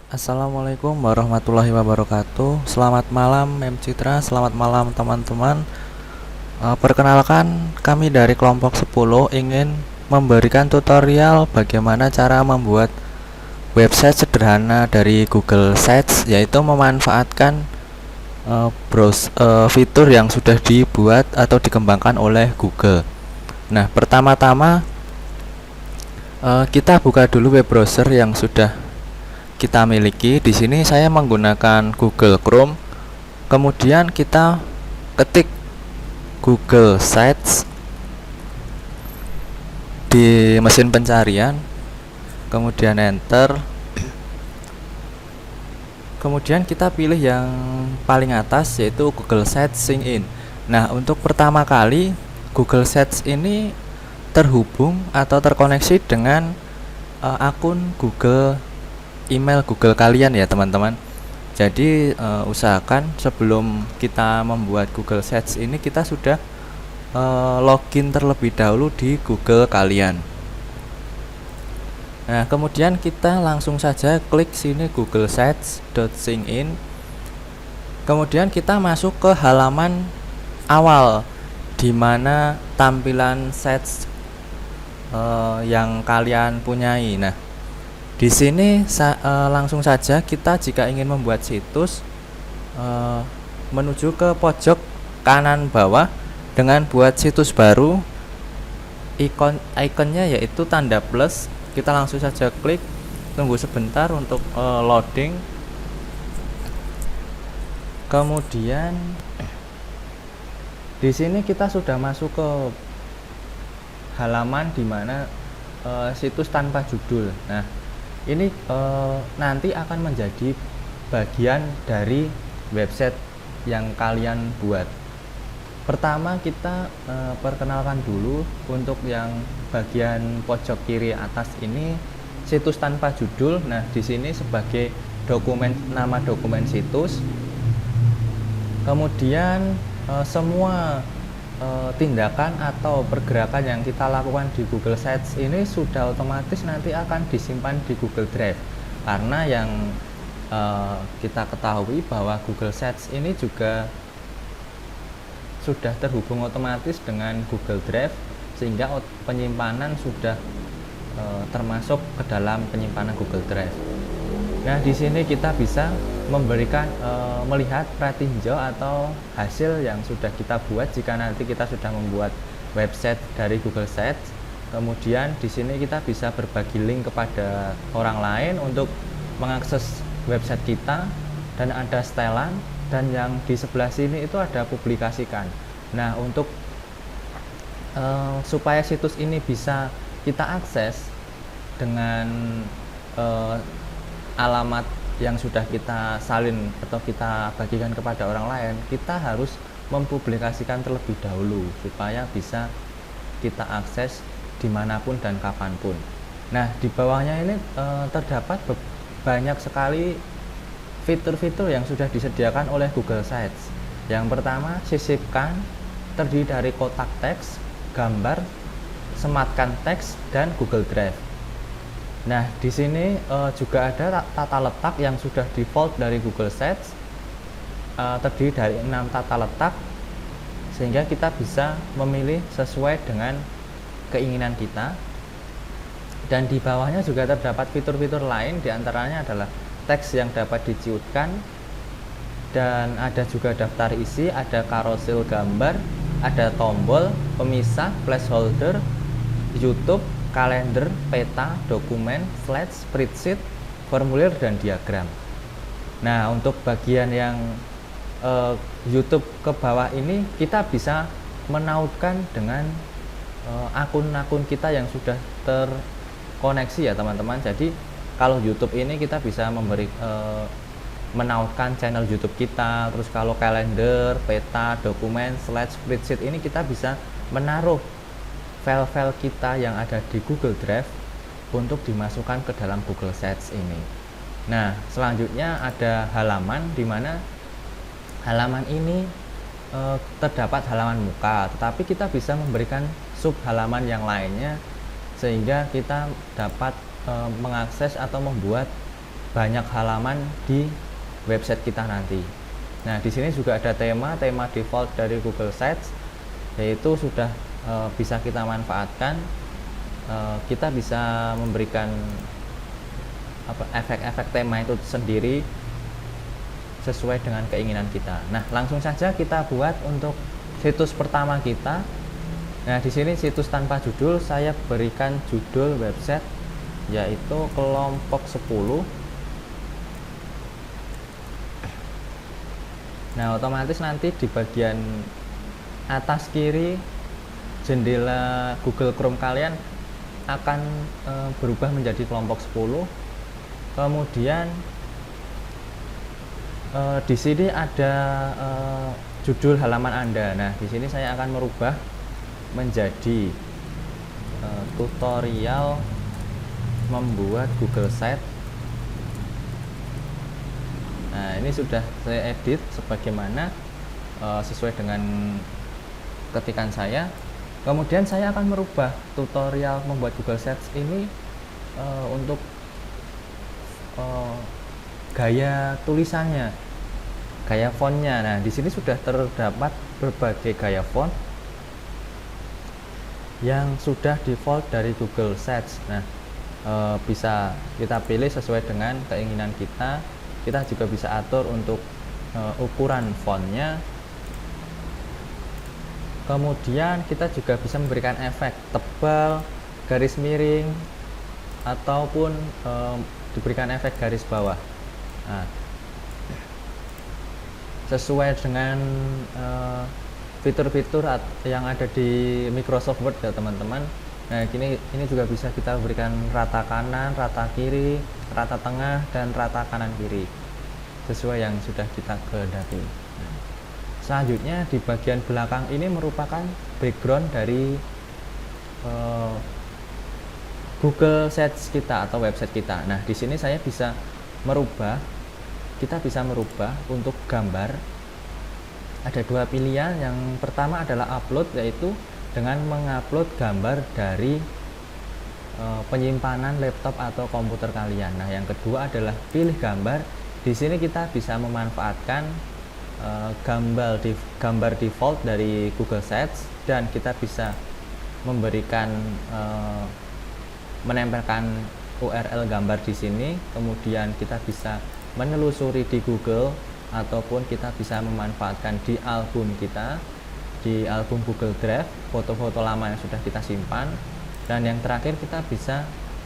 Assalamualaikum warahmatullahi wabarakatuh. Selamat malam Mem Citra, selamat malam teman-teman. Perkenalkan, kami dari kelompok 10 ingin memberikan tutorial bagaimana cara membuat website sederhana dari Google Sites, yaitu memanfaatkan fitur yang sudah dibuat atau dikembangkan oleh Google. Nah, pertama-tama kita buka dulu web browser yang sudah kita miliki. Di sini saya menggunakan Google Chrome. Kemudian kita ketik Google Sites di mesin pencarian, kemudian enter. Kemudian kita pilih yang paling atas, yaitu Google Sites Sign In. Nah, untuk pertama kali Google Sites ini terhubung atau terkoneksi dengan akun email Google kalian ya teman-teman. Jadi usahakan sebelum kita membuat Google Sites ini kita sudah login terlebih dahulu di Google kalian. Nah, kemudian kita langsung saja klik sini Google Sites.sign-in. Kemudian kita masuk ke halaman awal di mana tampilan sites yang kalian punyai. Nah, di sini langsung saja kita jika ingin membuat situs menuju ke pojok kanan bawah dengan buat situs baru. Ikonnya yaitu tanda plus. Kita langsung saja klik, tunggu sebentar untuk loading. Kemudian di sini kita sudah masuk ke halaman di mana situs tanpa judul. Nah, ini nanti akan menjadi bagian dari website yang kalian buat. Pertama kita perkenalkan dulu untuk yang bagian pojok kiri atas ini, situs tanpa judul. Nah, di sini sebagai nama dokumen situs. Kemudian semua tindakan atau pergerakan yang kita lakukan di Google Sites ini sudah otomatis nanti akan disimpan di Google Drive, karena yang kita ketahui bahwa Google Sites ini juga sudah terhubung otomatis dengan Google Drive, sehingga penyimpanan sudah termasuk ke dalam penyimpanan Google Drive. Nah, di sini kita bisa melihat pratinjau atau hasil yang sudah kita buat jika nanti kita sudah membuat website dari Google Sites. Kemudian di sini kita bisa berbagi link kepada orang lain untuk mengakses website kita, dan ada setelan, dan yang di sebelah sini itu ada publikasikan. Nah, untuk supaya situs ini bisa kita akses dengan alamat yang sudah kita salin atau kita bagikan kepada orang lain, kita harus mempublikasikan terlebih dahulu supaya bisa kita akses dimanapun dan kapanpun. Nah, di bawahnya ini terdapat banyak sekali fitur-fitur yang sudah disediakan oleh Google Sites. Yang pertama, sisipkan, terdiri dari kotak teks, gambar, sematkan teks, dan Google Drive. Nah, di sini juga ada tata letak yang sudah default dari Google Sites, terdiri dari 6 tata letak, sehingga kita bisa memilih sesuai dengan keinginan kita. Dan di bawahnya juga terdapat fitur-fitur lain, diantaranya adalah teks yang dapat diciutkan, dan ada juga daftar isi, ada carousel gambar, ada tombol, pemisah, placeholder, YouTube, kalender, peta, dokumen, slide, spreadsheet, formulir, dan diagram. Nah, untuk bagian yang YouTube ke bawah ini kita bisa menautkan dengan akun-akun kita yang sudah terkoneksi ya teman-teman. Jadi kalau YouTube ini kita bisa menautkan channel YouTube kita. Terus kalau kalender, peta, dokumen, slide, spreadsheet ini kita bisa menaruh file-file kita yang ada di Google Drive untuk dimasukkan ke dalam Google Sites ini. Nah, selanjutnya ada halaman, di mana halaman ini terdapat halaman muka, tetapi kita bisa memberikan sub halaman yang lainnya sehingga kita dapat mengakses atau membuat banyak halaman di website kita nanti. Nah, di sini juga ada tema default dari Google Sites, yaitu sudah bisa kita manfaatkan. Kita bisa memberikan efek-efek tema itu sendiri sesuai dengan keinginan kita. Nah, langsung saja kita buat untuk situs pertama kita. Nah, di sini situs tanpa judul, saya berikan judul website yaitu kelompok 10. Nah, otomatis nanti di bagian atas kiri jendela Google Chrome kalian akan berubah menjadi kelompok 10. Kemudian di sini ada judul halaman Anda. Nah, di sini saya akan merubah menjadi tutorial membuat Google Site. Nah, ini sudah saya edit sebagaimana sesuai dengan ketikan saya. Kemudian saya akan merubah tutorial membuat Google Sites ini untuk gaya tulisannya, gaya fontnya. Nah, di sini sudah terdapat berbagai gaya font yang sudah default dari Google Sites. Nah, bisa kita pilih sesuai dengan keinginan kita. Kita juga bisa atur untuk ukuran fontnya. Kemudian kita juga bisa memberikan efek tebal, garis miring, ataupun diberikan efek garis bawah. Nah, sesuai dengan fitur-fitur yang ada di Microsoft Word ya teman-teman. Nah, ini juga bisa kita berikan rata kanan, rata kiri, rata tengah, dan rata kanan kiri sesuai yang sudah kita kehendaki. Selanjutnya di bagian belakang ini merupakan background dari Google Sites kita atau website kita. Nah, di sini saya bisa merubah, kita bisa merubah untuk gambar. Ada dua pilihan. Yang pertama adalah upload, yaitu dengan mengupload gambar dari penyimpanan laptop atau komputer kalian. Nah, yang kedua adalah pilih gambar. Di sini kita bisa memanfaatkan gambar default dari Google Sites, dan kita bisa memberikan menempelkan URL gambar di sini. Kemudian kita bisa menelusuri di Google, ataupun kita bisa memanfaatkan di album kita, di album Google Drive, foto-foto lama yang sudah kita simpan. Dan yang terakhir, kita bisa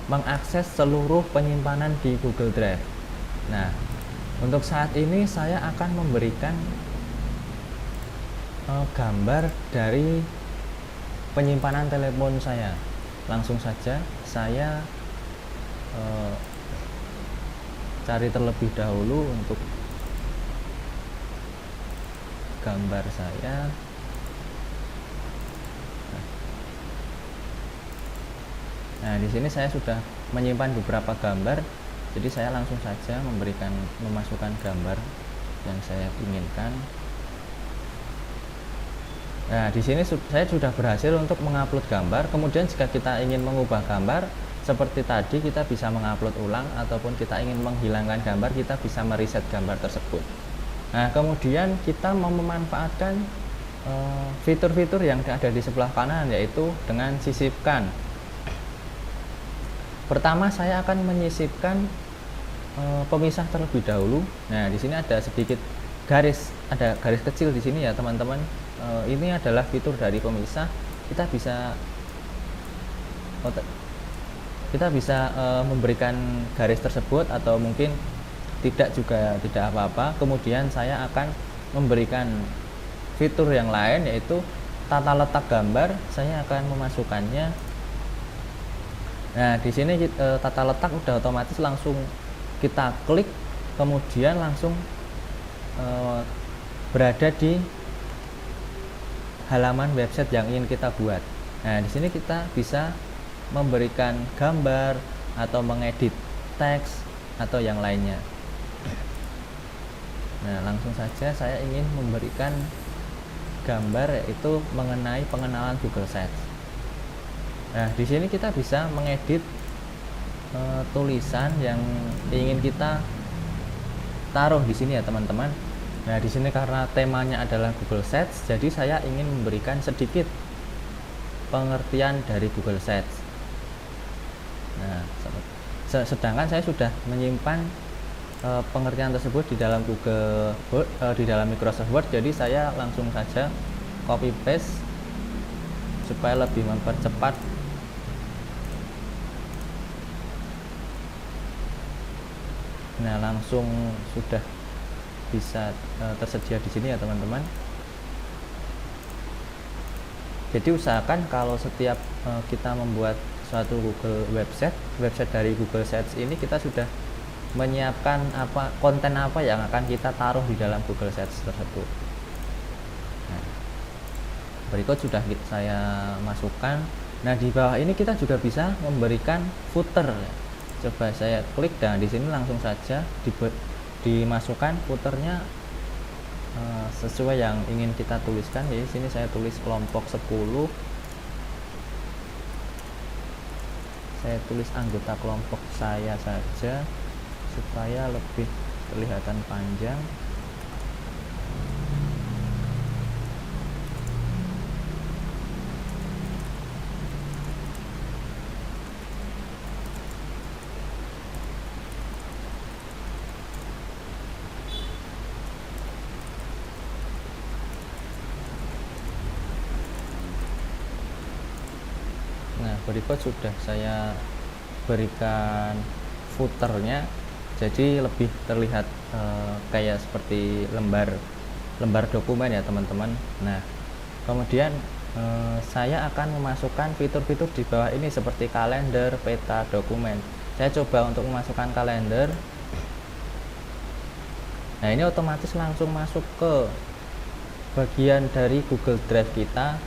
mengakses seluruh penyimpanan di Google Drive. Nah, untuk saat ini saya akan memberikan gambar dari penyimpanan telepon saya. Langsung saja saya cari terlebih dahulu untuk gambar saya. Nah, di sini saya sudah menyimpan beberapa gambar, jadi saya langsung saja memasukkan gambar yang saya inginkan. Nah, di sini saya sudah berhasil untuk mengupload gambar. Kemudian jika kita ingin mengubah gambar seperti tadi, kita bisa mengupload ulang, ataupun kita ingin menghilangkan gambar, kita bisa mereset gambar tersebut. Nah, kemudian kita mau memanfaatkan fitur-fitur yang ada di sebelah kanan, yaitu dengan sisipkan. Pertama, saya akan menyisipkan pemisah terlebih dahulu. Nah, di sini ada sedikit garis, ada garis kecil di sini ya teman-teman. Ini adalah fitur dari pemisah. Kita bisa memberikan garis tersebut, atau mungkin tidak apa-apa. Kemudian saya akan memberikan fitur yang lain, yaitu tata letak gambar. Saya akan memasukkannya. Nah, di sini tata letak udah otomatis langsung kita klik, kemudian langsung berada di halaman website yang ingin kita buat. Nah, di sini kita bisa memberikan gambar atau mengedit teks atau yang lainnya. Nah, langsung saja saya ingin memberikan gambar, yaitu mengenai pengenalan Google Sites. Nah, di sini kita bisa mengedit tulisan yang ingin kita taruh di sini ya teman-teman. Nah, di sini karena temanya adalah Google Sheets, jadi saya ingin memberikan sedikit pengertian dari Google Sheets. Nah, sedangkan saya sudah menyimpan pengertian tersebut di dalam Google Word, di dalam Microsoft Word, jadi saya langsung saja copy paste supaya lebih mempercepat. Nah, langsung sudah bisa tersedia di sini ya teman-teman. Jadi usahakan kalau setiap kita membuat suatu Google website dari Google Sheets ini, kita sudah menyiapkan konten apa yang akan kita taruh di dalam Google Sheets tersebut. Nah, berikut sudah saya masukkan. Nah, di bawah ini kita juga bisa memberikan footer. Coba saya klik dan di sini langsung saja dimasukkan footernya sesuai yang ingin kita tuliskan. Jadi sini saya tulis kelompok 10. Saya tulis anggota kelompok saya saja supaya lebih kelihatan panjang. Nah, berikut sudah saya berikan footernya, jadi lebih terlihat kayak seperti lembar dokumen ya teman-teman. Nah, kemudian saya akan memasukkan fitur-fitur di bawah ini seperti kalender, peta, dokumen. Saya coba untuk memasukkan kalender. Nah, ini otomatis langsung masuk ke bagian dari Google Drive kita.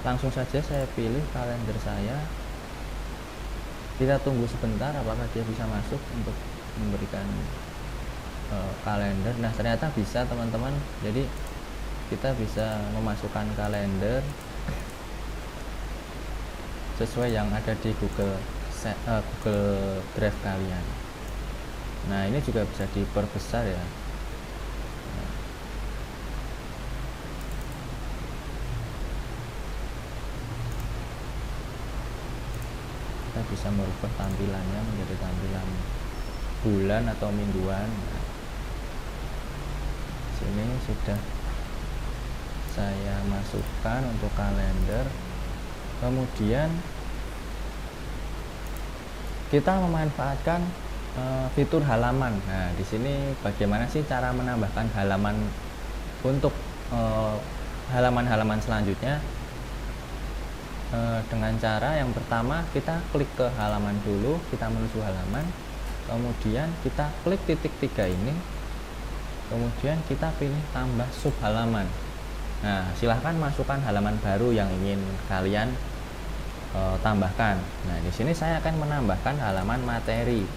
Langsung saja saya pilih kalender saya. Kita tunggu sebentar apakah dia bisa masuk untuk memberikan kalender. Nah, ternyata bisa teman-teman. Jadi kita bisa memasukkan kalender sesuai yang ada di Google Drive kalian. Nah, ini juga bisa diperbesar ya. Kita bisa merubah tampilannya menjadi tampilan bulan atau mingguan. Nah, sini sudah saya masukkan untuk kalender. Kemudian kita memanfaatkan fitur halaman. Nah, di sini bagaimana sih cara menambahkan halaman untuk halaman-halaman selanjutnya? Dengan cara yang pertama, kita klik ke halaman dulu, kita menuju halaman, kemudian kita klik titik 3 ini, kemudian kita pilih tambah sub halaman. Nah, silahkan masukkan halaman baru yang ingin kalian tambahkan. Nah, di sini saya akan menambahkan halaman materi,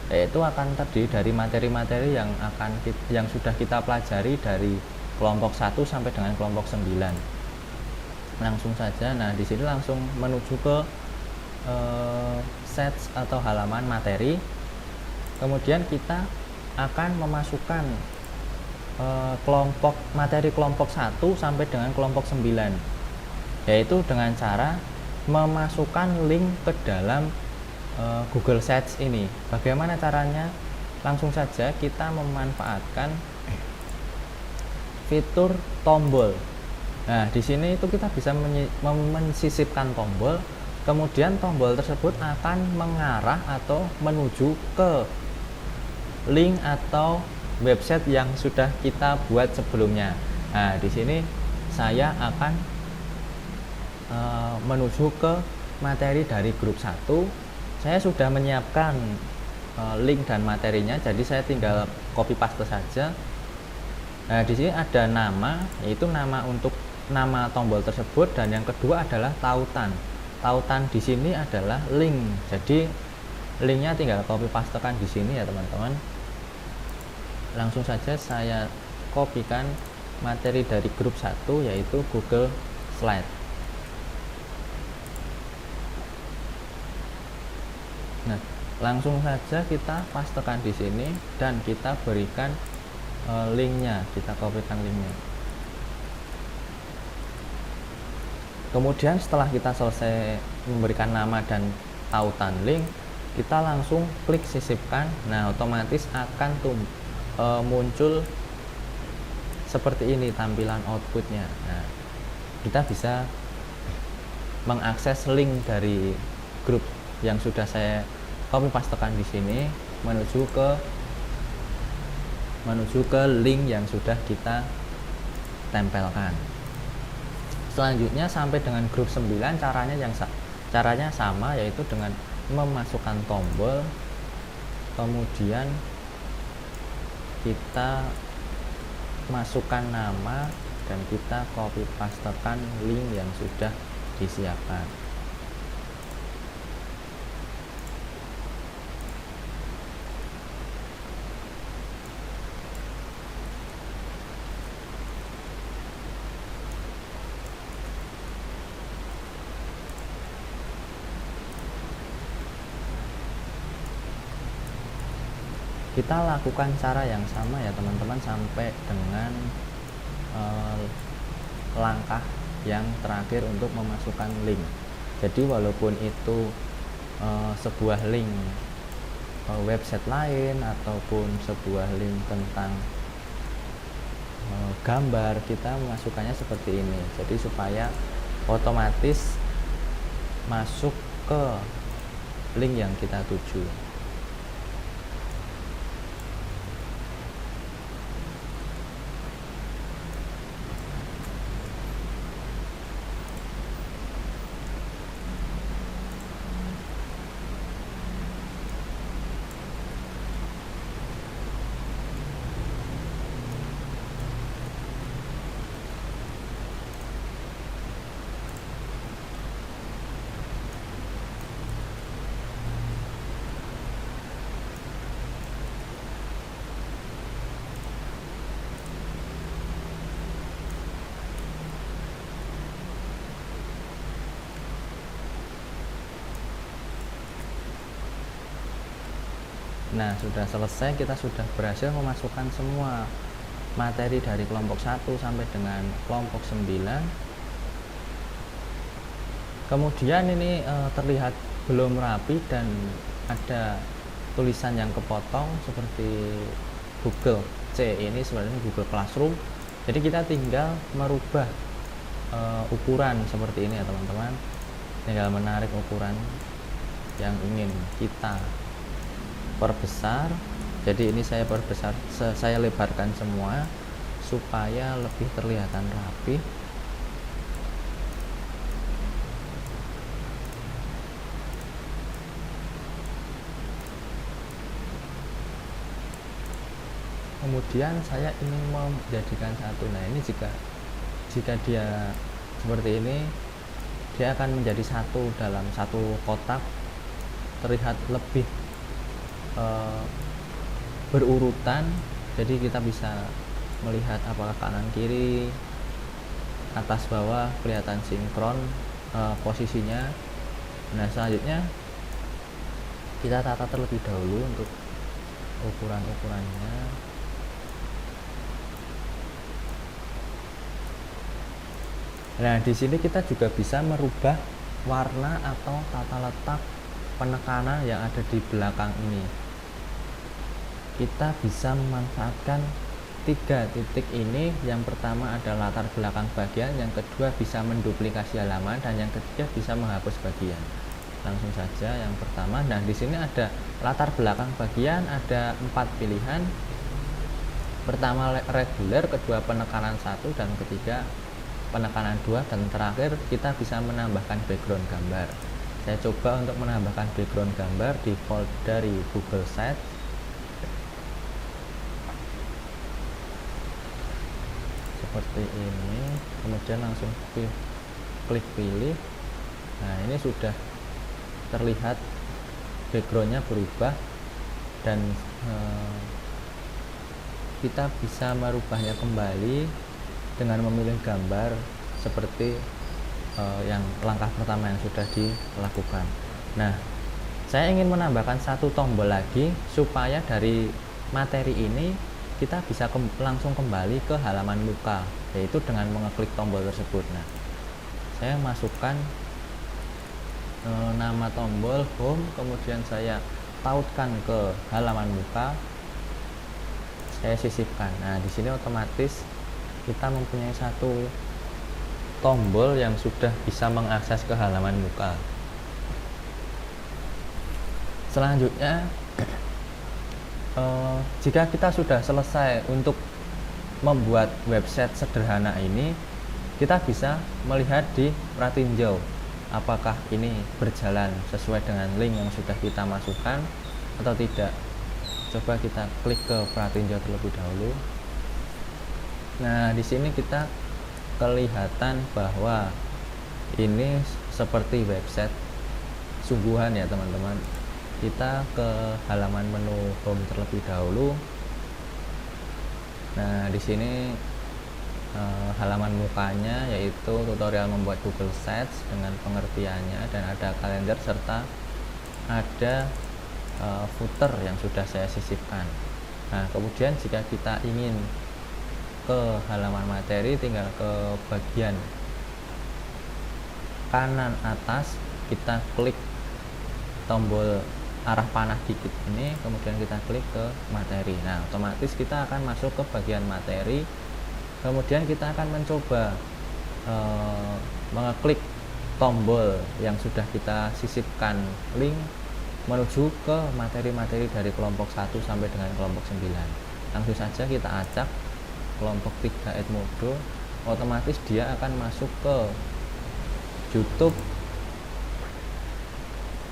yaitu akan terdiri dari materi-materi yang sudah kita pelajari dari kelompok 1 sampai dengan kelompok 9. Langsung saja. Nah, di sini langsung menuju ke sheets atau halaman materi. Kemudian kita akan memasukkan materi kelompok 1 sampai dengan kelompok 9, yaitu dengan cara memasukkan link ke dalam Google Sheets ini. Bagaimana caranya? Langsung saja kita memanfaatkan fitur tombol. Nah, di sini itu kita bisa mensisipkan tombol, kemudian tombol tersebut akan mengarah atau menuju ke link atau website yang sudah kita buat sebelumnya. Nah, di sini saya akan menuju ke materi dari grup 1. Saya sudah menyiapkan link dan materinya, jadi saya tinggal copy paste saja. Nah, di sini ada nama, yaitu nama tombol tersebut, dan yang kedua adalah tautan. Tautan di sini adalah link. Jadi linknya tinggal copy pastekan di sini ya teman-teman. Langsung saja saya kopikan materi dari grup 1, yaitu Google Slide. Nah, langsung saja kita pastekan di sini dan kita berikan linknya, kita kopikan linknya. Kemudian setelah kita selesai memberikan nama dan tautan link, kita langsung klik sisipkan. Nah, otomatis akan muncul seperti ini tampilan outputnya. Nah, kita bisa mengakses link dari grup yang sudah saya copy pastekan di sini menuju ke link yang sudah kita tempelkan. Selanjutnya sampai dengan grup 9 caranya sama, yaitu dengan memasukkan tombol, kemudian kita masukkan nama dan kita copy pastekan link yang sudah disiapkan. Kita lakukan cara yang sama ya teman-teman sampai dengan langkah yang terakhir untuk memasukkan link. Jadi walaupun itu sebuah link website lain ataupun sebuah link tentang gambar, kita memasukkannya seperti ini. Jadi supaya otomatis masuk ke link yang kita tuju. Nah, sudah selesai, kita sudah berhasil memasukkan semua materi dari kelompok 1 sampai dengan kelompok 9. Kemudian ini terlihat belum rapi dan ada tulisan yang kepotong seperti Google C, ini sebenarnya Google Classroom. Jadi kita tinggal merubah ukuran seperti ini ya teman-teman. Tinggal menarik ukuran yang ingin kita perbesar. Jadi ini saya perbesar, saya lebarkan semua supaya lebih terlihatan rapi. Kemudian saya ingin menjadikan satu. Nah, ini jika dia seperti ini, dia akan menjadi satu dalam satu kotak, terlihat lebih berurutan. Jadi kita bisa melihat apakah kanan kiri, atas bawah kelihatan sinkron posisinya. Nah, selanjutnya kita tata terlebih dahulu untuk ukuran-ukurannya. Nah, di sini kita juga bisa merubah warna atau tata letak penekanan yang ada di belakang ini. Kita bisa memanfaatkan 3 titik ini. Yang pertama adalah latar belakang bagian, yang kedua bisa menduplikasi halaman, dan yang ketiga bisa menghapus bagian. Langsung saja yang pertama. Nah, di sini ada latar belakang bagian, ada 4 pilihan. Pertama reguler, kedua penekanan 1, dan ketiga penekanan 2, dan terakhir kita bisa menambahkan background gambar. Saya coba untuk menambahkan background gambar di folder dari Google Sites. Seperti ini, kemudian langsung klik pilih. Nah, ini sudah terlihat backgroundnya berubah, dan kita bisa merubahnya kembali dengan memilih gambar seperti yang langkah pertama yang sudah dilakukan. Nah, saya ingin menambahkan satu tombol lagi supaya dari materi ini kita bisa langsung kembali ke halaman muka, yaitu dengan mengeklik tombol tersebut. Nah, saya masukkan nama tombol home, kemudian saya tautkan ke halaman muka, saya sisipkan. Nah, di sini otomatis kita mempunyai satu tombol yang sudah bisa mengakses ke halaman muka. Selanjutnya, jika kita sudah selesai untuk membuat website sederhana ini, kita bisa melihat di pratinjau apakah ini berjalan sesuai dengan link yang sudah kita masukkan atau tidak. Coba kita klik ke pratinjau terlebih dahulu. Nah, di sini kita kelihatan bahwa ini seperti website sungguhan ya teman-teman. Kita ke halaman menu home terlebih dahulu. Nah, di sini halaman mukanya yaitu tutorial membuat Google Sheets dengan pengertiannya, dan ada kalender serta ada footer yang sudah saya sisipkan. Nah, kemudian jika kita ingin ke halaman materi, tinggal ke bagian kanan atas, kita klik tombol arah panah dikit ini, kemudian kita klik ke materi. Nah, otomatis kita akan masuk ke bagian materi, kemudian kita akan mencoba mengeklik tombol yang sudah kita sisipkan link menuju ke materi-materi dari kelompok 1 sampai dengan kelompok 9. Langsung saja kita acak kelompok 3 Edmodo, otomatis dia akan masuk ke YouTube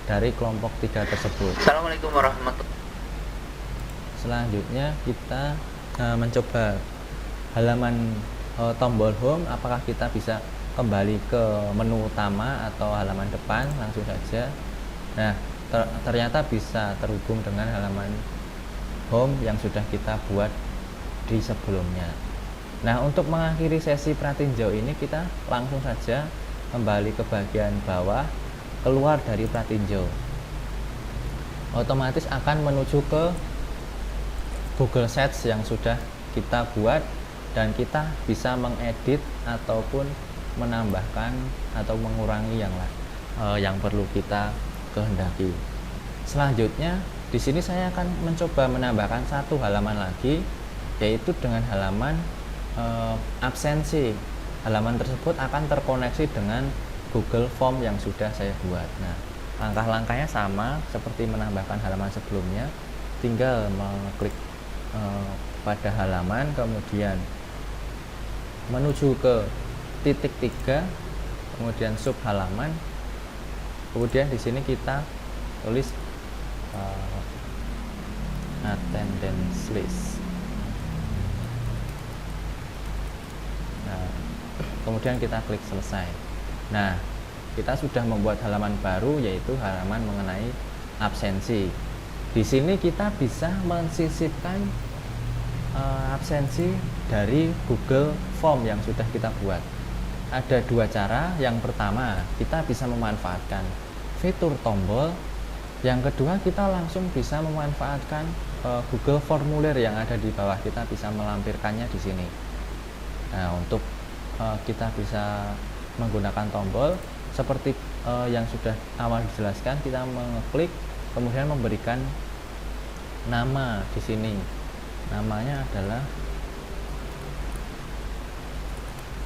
dari kelompok 3 tersebut. Assalamualaikum warahmatullahi. Selanjutnya kita mencoba halaman tombol home, apakah kita bisa kembali ke menu utama atau halaman depan. Langsung saja. Nah, ternyata bisa terhubung dengan halaman home yang sudah kita buat di sebelumnya. Nah, untuk mengakhiri sesi pratinjau ini, kita langsung saja kembali ke bagian bawah, keluar dari pratinjau, otomatis akan menuju ke Google Sheets yang sudah kita buat, dan kita bisa mengedit ataupun menambahkan atau mengurangi yang perlu kita kehendaki. Selanjutnya, di sini saya akan mencoba menambahkan satu halaman lagi, yaitu dengan halaman absensi. Halaman tersebut akan terkoneksi dengan Google Form yang sudah saya buat. Nah, langkah-langkahnya sama seperti menambahkan halaman sebelumnya, tinggal mengklik pada halaman, kemudian menuju ke titik 3, kemudian sub halaman, kemudian di sini kita tulis attendance list. Nah, kemudian kita klik selesai. Nah, kita sudah membuat halaman baru, yaitu halaman mengenai absensi. Di sini kita bisa mensisipkan absensi dari Google Form yang sudah kita buat. Ada dua cara. Yang pertama, kita bisa memanfaatkan fitur tombol. Yang kedua, kita langsung bisa memanfaatkan Google Formulir yang ada di bawah. Kita bisa melampirkannya di sini. Nah, untuk kita bisa menggunakan tombol seperti yang sudah awal dijelaskan, kita mengeklik, kemudian memberikan nama di sini. Namanya adalah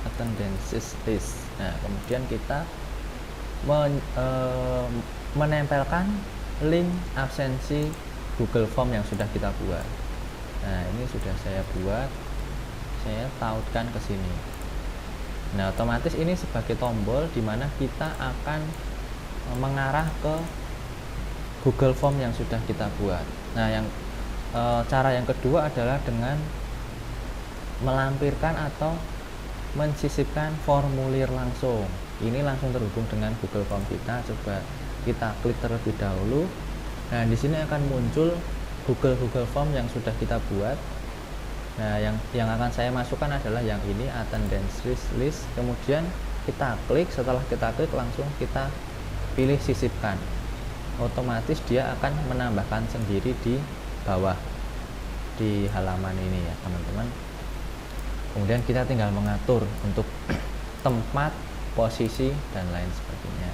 attendance list. Nah, kemudian kita menempelkan link absensi Google Form yang sudah kita buat. Nah, ini sudah saya buat, saya tautkan ke sini. Nah, otomatis ini sebagai tombol di mana kita akan mengarah ke Google Form yang sudah kita buat. Nah, cara yang kedua adalah dengan melampirkan atau mensisipkan formulir langsung. Ini langsung terhubung dengan Google Form kita. Coba kita klik terlebih dahulu. Nah, di sini akan muncul Google Form yang sudah kita buat. Nah, yang akan saya masukkan adalah yang ini, attendance list. Kemudian kita klik, setelah kita klik langsung kita pilih sisipkan. otomatis dia akan menambahkan sendiri di bawah di halaman ini ya teman-teman. Kemudian kita tinggal mengatur untuk tempat, posisi, dan lain sebagainya.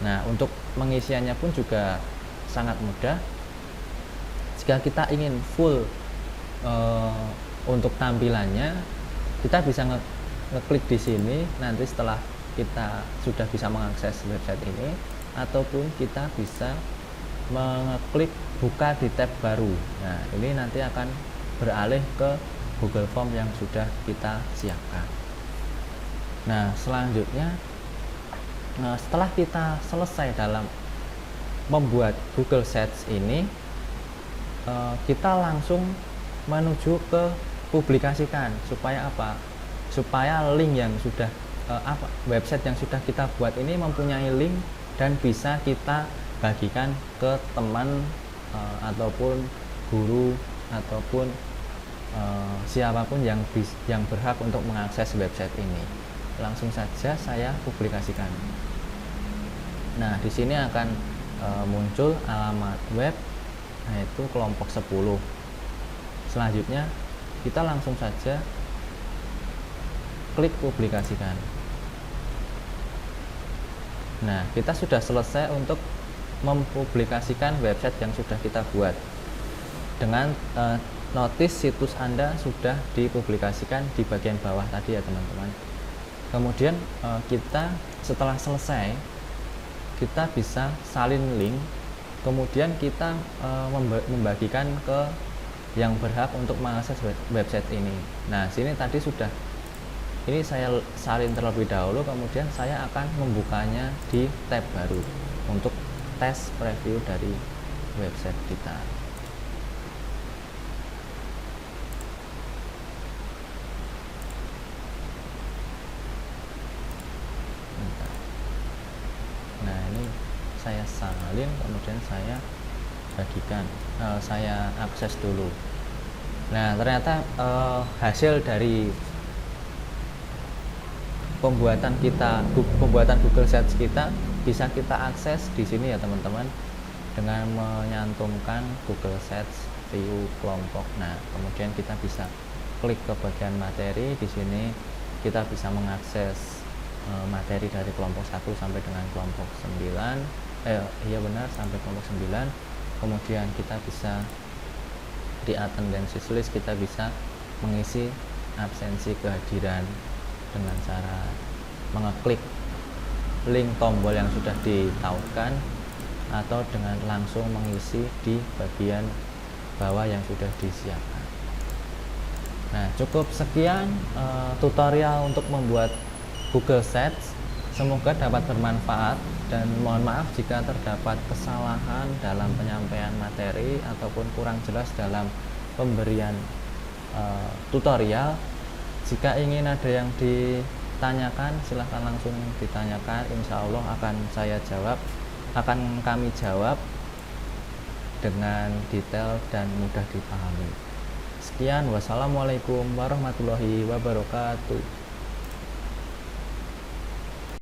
Nah, untuk pengisiannya pun juga sangat mudah. Jika kita ingin full untuk tampilannya, kita bisa ngeklik di sini. Nanti setelah kita sudah bisa mengakses website ini, ataupun kita bisa mengeklik buka di tab baru. Nah, ini nanti akan beralih ke Google Form yang sudah kita siapkan. Nah, selanjutnya setelah kita selesai dalam membuat Google Sheets ini, kita langsung menuju ke publikasikan. Supaya apa? Supaya link yang sudah website yang sudah kita buat ini mempunyai link dan bisa kita bagikan ke teman ataupun guru ataupun siapapun yang berhak untuk mengakses website ini. Langsung saja saya publikasikan. Nah, di sini akan muncul alamat web, yaitu kelompok 10. Selanjutnya kita langsung saja klik publikasikan. Nah, kita sudah selesai untuk mempublikasikan website yang sudah kita buat. Dengan notis situs Anda sudah dipublikasikan di bagian bawah tadi ya teman-teman. Kemudian kita setelah selesai, kita bisa salin link, kemudian kita membagikan ke yang berhak untuk mengakses website ini. Nah, sini tadi sudah, ini saya salin terlebih dahulu, kemudian saya akan membukanya di tab baru untuk tes preview dari website kita. Nah, ini saya salin, kemudian saya bagikan, saya akses dulu. Nah, ternyata hasil dari pembuatan Google Sheets kita bisa kita akses di sini ya teman-teman, dengan menyantumkan Google Sheets view kelompok. Nah, kemudian kita bisa klik ke bagian materi. Di sini kita bisa mengakses materi dari kelompok 1 sampai dengan kelompok 9. Iya benar, sampai kelompok 9. Kemudian kita bisa di attendance list, kita bisa mengisi absensi kehadiran dengan cara mengeklik link tombol yang sudah ditautkan, atau dengan langsung mengisi di bagian bawah yang sudah disiapkan. Nah, cukup sekian tutorial untuk membuat Google Sheets. Semoga dapat bermanfaat, dan mohon maaf jika terdapat kesalahan dalam penyampaian materi ataupun kurang jelas dalam pemberian tutorial. Jika ingin ada yang ditanyakan, silahkan langsung ditanyakan. Insya Allah akan kami jawab dengan detail dan mudah dipahami. Sekian, wassalamualaikum warahmatullahi wabarakatuh.